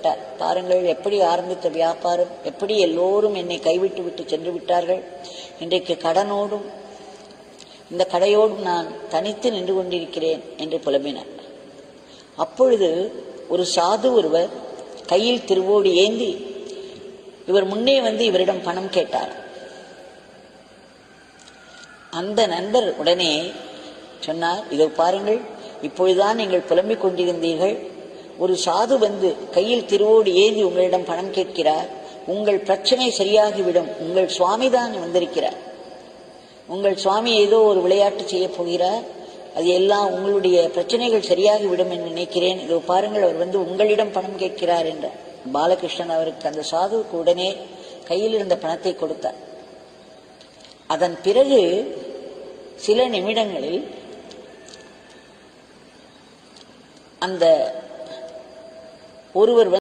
வருத்தப்பட்டார். பாருங்கள், எப்படி ஆரம்பித்த வியாபாரம், எப்படி எல்லோரும் என்னை கைவிட்டு விட்டு சென்று விட்டார்கள். இன்றைக்கு கடனோடும் இந்த கடையோடும் நான் தனித்து நின்று கொண்டிருக்கிறேன் என்று புலம்பினார். அப்பொழுது ஒரு சாது ஒருவர் கையில் திருவோடு ஏந்தி இவர் முன்னே வந்து இவரிடம் பணம் கேட்டார். அந்த நண்பர் உடனே சொன்னார், இதோ பாருங்கள், இப்பொழுதுதான் நீங்கள் புலம்பிக் கொண்டிருந்தீர்கள். ஒரு சாது வந்து கையில் திருவோடு ஏந்தி உங்களிடம் பணம் கேட்கிறார். உங்கள் பிரச்சனை சரியாகிவிடும். உங்கள் சுவாமி தான் வந்திருக்கிறார். உங்கள் சுவாமி ஏதோ ஒரு விளையாட்டு செய்ய போகிறார். அது எல்லாம் உங்களுடைய பிரச்சனைகள் சரியாகிவிடும் என்று நினைக்கிறேன். இதோ பாருங்கள், அவர் வந்து உங்களிடம் பணம் கேட்கிறார் என்றார். பாலகிருஷ்ணன் அவருக்கு அந்த சாதுவுக்கு உடனே கையில் இருந்த பணத்தை கொடுத்தார். அதன் பிறகு சில நிமிடங்களில் அந்த ஒருவர்